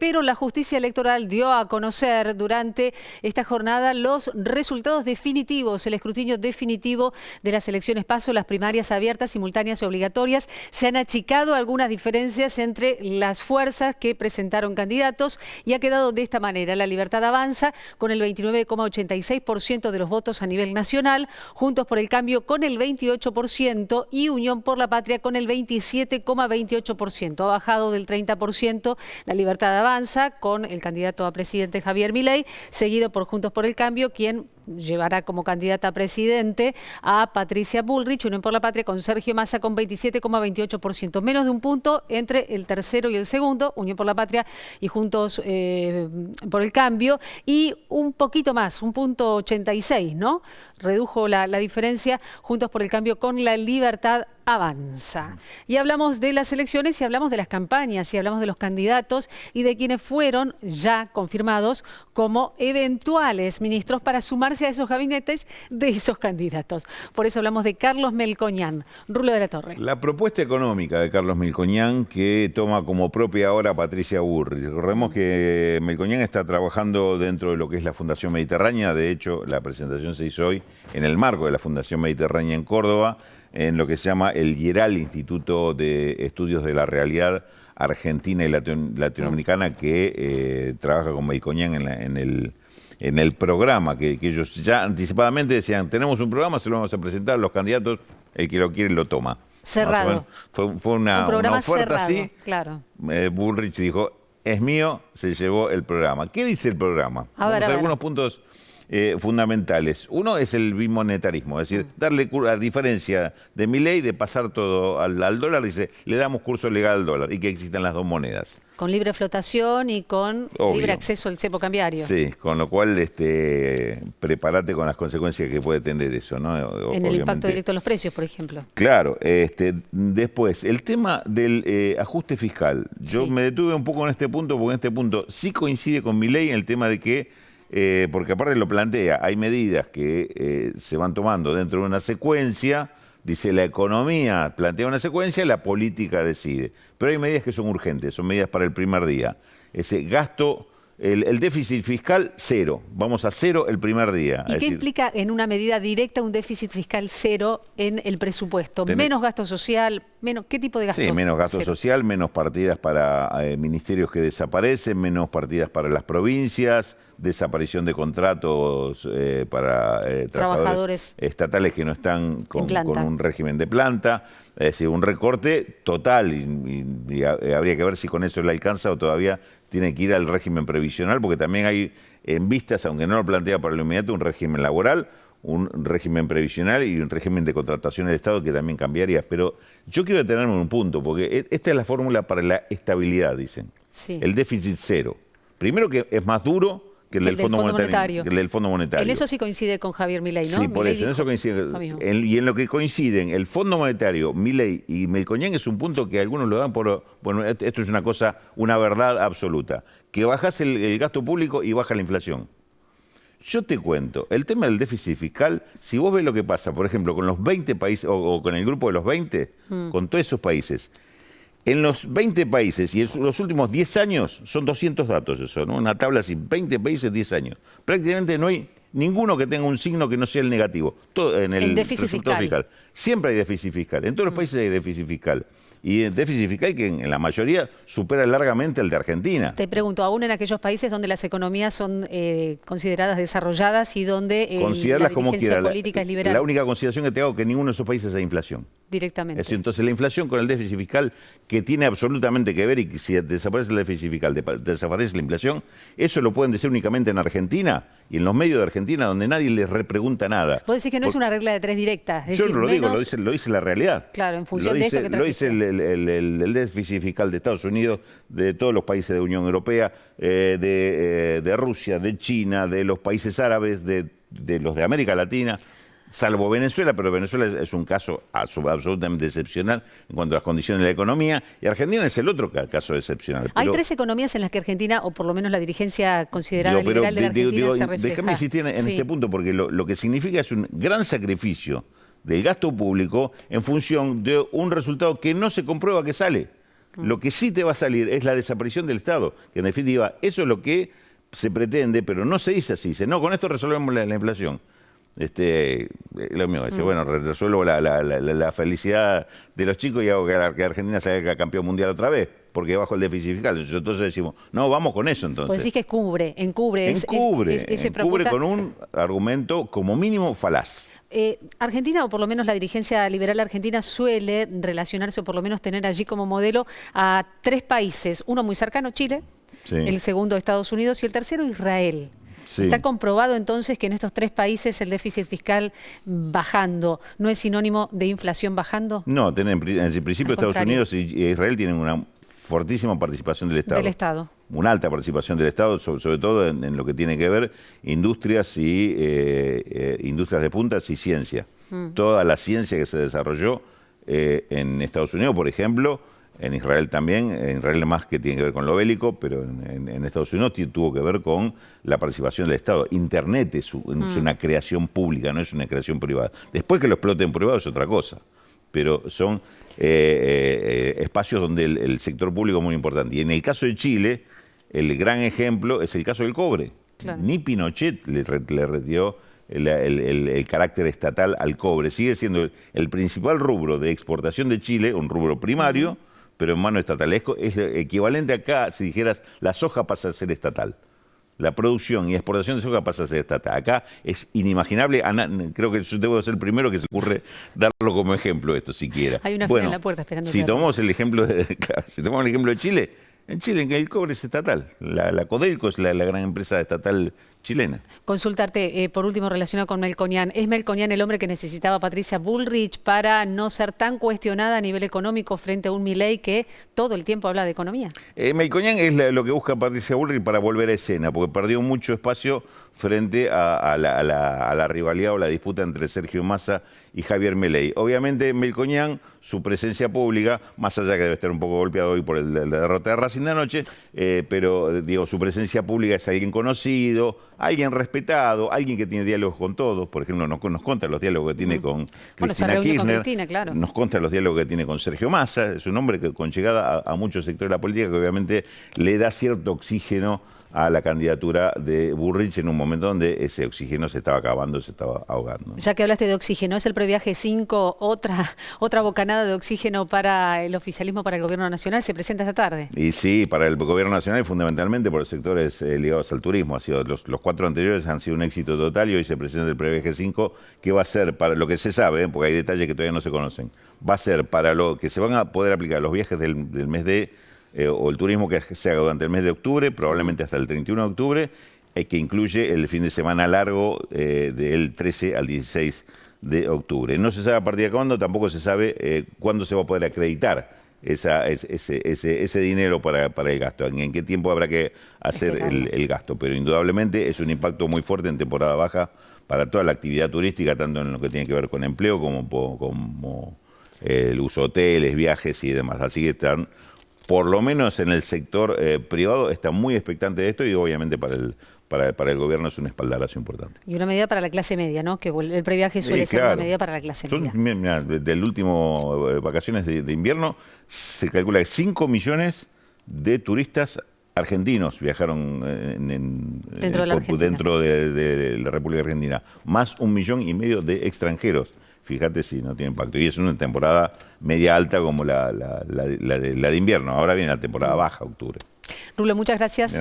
Pero la justicia electoral dio a conocer durante esta jornada los resultados definitivos, el escrutinio definitivo de las elecciones PASO, las primarias abiertas, simultáneas y obligatorias. Se han achicado algunas diferencias entre las fuerzas que presentaron candidatos y ha quedado de esta manera. La Libertad avanza con el 29,86% de los votos a nivel nacional, Juntos por el Cambio con el 28% y Unión por la Patria con el 27,28%. Ha bajado del 30% la Libertad avanza con el candidato a presidente Javier Milei, seguido por Juntos por el Cambio, quien llevará como candidata a presidente a Patricia Bullrich, Unión por la Patria con Sergio Massa con 27,28%. Menos de un punto entre el tercero y el segundo, Unión por la Patria y Juntos por el Cambio, y un poquito más, un punto 86, ¿no? Redujo la diferencia Juntos por el Cambio con la Libertad avanza. Y hablamos de las elecciones y hablamos de las campañas y hablamos de los candidatos y de quienes fueron ya confirmados como eventuales ministros para sumarse a esos gabinetes de esos candidatos. Por eso hablamos de Carlos Melconian. Rulo de la Torre. La propuesta económica de Carlos Melconian que toma como propia ahora Patricia Bullrich. Recordemos que Melconian está trabajando dentro de lo que es la Fundación Mediterránea. De hecho, la presentación se hizo hoy en el marco de la Fundación Mediterránea en Córdoba, en lo que se llama el IERAL, Instituto de Estudios de la Realidad Argentina y Latinoamericana, que trabaja con Melconian en el programa, que ellos ya anticipadamente decían, tenemos un programa, se lo vamos a presentar a los candidatos, el que lo quiere lo toma. Cerrado. Fue una oferta cerrado, así. Claro. Bullrich dijo, es mío, se llevó el programa. ¿Qué dice el programa? Vamos a algunos puntos fundamentales. Uno es el bimonetarismo, es decir, darle a diferencia de Milei de pasar todo al dólar, dice, le damos curso legal al dólar y que existan las dos monedas. Con libre flotación y con libre acceso al cepo cambiario. Sí, con lo cual prepárate con las consecuencias que puede tener eso, ¿no? En el impacto directo en los precios, por ejemplo. Claro. Después, el tema del ajuste fiscal. Yo me detuve un poco en este punto, porque en este punto sí coincide con Milei en el tema de que porque aparte lo plantea, hay medidas que se van tomando dentro de una secuencia, dice la economía plantea una secuencia y la política decide. Pero hay medidas que son urgentes, son medidas para el primer día. Ese gasto, el déficit fiscal, cero. Vamos a cero el primer día. ¿Y qué implica en una medida directa un déficit fiscal cero en el presupuesto? ¿Menos gasto social? ¿Qué tipo de gasto? Sí, menos gasto social, menos partidas para ministerios que desaparecen, menos partidas para las provincias, desaparición de contratos para trabajadores estatales que no están con un régimen de planta. Es decir, un recorte total y habría que ver si con eso le alcanza o todavía tiene que ir al régimen previsional, porque también hay en vistas, aunque no lo plantea para lo inmediato, un régimen laboral, un régimen previsional y un régimen de contratación del Estado que también cambiaría. Pero yo quiero detenerme en un punto, porque esta es la fórmula para la estabilidad, dicen. Sí. El déficit cero. Primero que es más duro que el del Fondo Monetario. En eso sí coincide con Javier Milei, ¿no? Sí, por eso, en eso coincide. Y en lo que coinciden el Fondo Monetario, Milei y Melconian es un punto que algunos lo dan por, bueno, esto es una cosa, una verdad absoluta, que bajas el gasto público y baja la inflación. Yo te cuento, el tema del déficit fiscal, si vos ves lo que pasa, por ejemplo, con los 20 países, o con el grupo de los 20, con todos esos países, en los 20 países y en los últimos 10 años, son 200 datos eso, ¿no? Una tabla así, 20 países, 10 años. Prácticamente no hay ninguno que tenga un signo que no sea el negativo. Todo en el déficit fiscal. Siempre hay déficit fiscal. En todos los países hay déficit fiscal. Y el déficit fiscal que en la mayoría supera largamente el de Argentina. Te pregunto, aún en aquellos países donde las economías son consideradas desarrolladas y donde la dirigencia política es liberal. La única consideración que te hago es que en ninguno de esos países hay inflación. Directamente. Entonces la inflación con el déficit fiscal, que tiene absolutamente que ver, y que si desaparece el déficit fiscal, desaparece la inflación, eso lo pueden decir únicamente en Argentina y en los medios de Argentina, donde nadie les repregunta nada. Vos decís que no es una regla de tres directa. Yo no lo digo, lo dice la realidad. Claro, en función de esto que lo dice el déficit fiscal de Estados Unidos, de todos los países de Unión Europea, de Rusia, de China, de los países árabes, de los de América Latina. Salvo Venezuela, pero Venezuela es un caso absolutamente excepcional en cuanto a las condiciones de la economía, y Argentina es el otro caso excepcional. Hay tres economías en las que Argentina, o por lo menos la dirigencia considerada liberal de la Argentina, se refleja. Déjame insistir en este punto, porque lo que significa es un gran sacrificio del gasto público en función de un resultado que no se comprueba que sale. Lo que sí te va a salir es la desaparición del Estado, que en definitiva eso es lo que se pretende, pero no se dice así. Dice, no, con esto resolvemos la inflación. Lo mismo, dice, bueno, resuelvo la felicidad de los chicos y hago que Argentina salga campeón mundial otra vez, porque bajo el déficit fiscal. Entonces decimos, no, vamos con eso entonces. Pues decís que encubre con un argumento como mínimo falaz. Argentina, o por lo menos la dirigencia liberal argentina, suele relacionarse o por lo menos tener allí como modelo a 3 países. Uno muy cercano, Chile, sí. El segundo, Estados Unidos, y el tercero, Israel. Sí. ¿Está comprobado entonces que en estos 3 países el déficit fiscal bajando no es sinónimo de inflación bajando? No, en principio Estados Unidos y Israel tienen una fortísima participación del Estado. Una alta participación del Estado, sobre todo en lo que tiene que ver industrias y industrias de puntas y ciencia. Toda la ciencia que se desarrolló en Estados Unidos, por ejemplo, en Israel también, en Israel más que tiene que ver con lo bélico, pero en Estados Unidos tuvo que ver con la participación del Estado. Internet es una creación pública, no es una creación privada. Después que lo explote en privado es otra cosa, pero son espacios donde el sector público es muy importante. Y en el caso de Chile, el gran ejemplo es el caso del cobre. Claro. Ni Pinochet le retiró el carácter estatal al cobre. Sigue siendo el principal rubro de exportación de Chile, un rubro primario, pero en mano estatalesco. Es equivalente acá, si dijeras, la soja pasa a ser estatal. La producción y exportación de soja pasa a ser estatal. Acá es inimaginable. Creo que yo debo ser el primero que se ocurre darlo como ejemplo esto, siquiera. Hay una fila en la puerta esperando. Si tomamos el ejemplo de Chile, en Chile el cobre es estatal. La Codelco es la gran empresa estatal chilena. Consultarte, por último, relacionado con Melconian. ¿Es Melconian el hombre que necesitaba Patricia Bullrich para no ser tan cuestionada a nivel económico frente a un Milei que todo el tiempo habla de economía? Melconian es lo que busca Patricia Bullrich para volver a escena, porque perdió mucho espacio frente a la rivalidad o la disputa entre Sergio Massa y Javier Milei. Obviamente Melconian, su presencia pública, más allá que debe estar un poco golpeado hoy por la derrota de Racing de anoche, pero digo, su presencia pública es alguien conocido, alguien respetado, alguien que tiene diálogos con todos. Por ejemplo, nos consta los diálogos que tiene con Cristina Kirchner, claro. Nos consta los diálogos que tiene con Sergio Massa. Es un hombre que con llegada a muchos sectores de la política que obviamente le da cierto oxígeno a la candidatura de Bullrich en un momento donde ese oxígeno se estaba acabando, se estaba ahogando. Ya que hablaste de oxígeno, ¿es el previaje 5 otra bocanada de oxígeno para el oficialismo, para el gobierno nacional? ¿Se presenta esta tarde? Y sí, para el gobierno nacional y fundamentalmente por los sectores ligados al turismo. Los 4 anteriores han sido un éxito total y hoy se presenta el previaje 5, que va a ser, para lo que se sabe, porque hay detalles que todavía no se conocen, va a ser para lo que se van a poder aplicar los viajes del mes de o el turismo que se haga durante el mes de octubre, probablemente hasta el 31 de octubre, que incluye el fin de semana largo del 13 al 16 de octubre. No se sabe a partir de cuándo, tampoco se sabe cuándo se va a poder acreditar ese dinero para el gasto, en qué tiempo habrá que hacer el gasto, pero indudablemente es un impacto muy fuerte en temporada baja para toda la actividad turística, tanto en lo que tiene que ver con empleo como el uso de hoteles, viajes y demás. Así que están, por lo menos en el sector privado, está muy expectante de esto y obviamente para el gobierno es un espaldarazo importante. Y una medida para la clase media, ¿no? Que el previaje suele ser una medida para la clase media. Mirá, del último vacaciones de invierno se calcula que 5 millones de turistas argentinos viajaron dentro de la República Argentina, más 1,5 millones de extranjeros. Fíjate si no tiene impacto. Y es una temporada media alta como la de invierno. Ahora viene la temporada baja, octubre. Rulo, muchas gracias.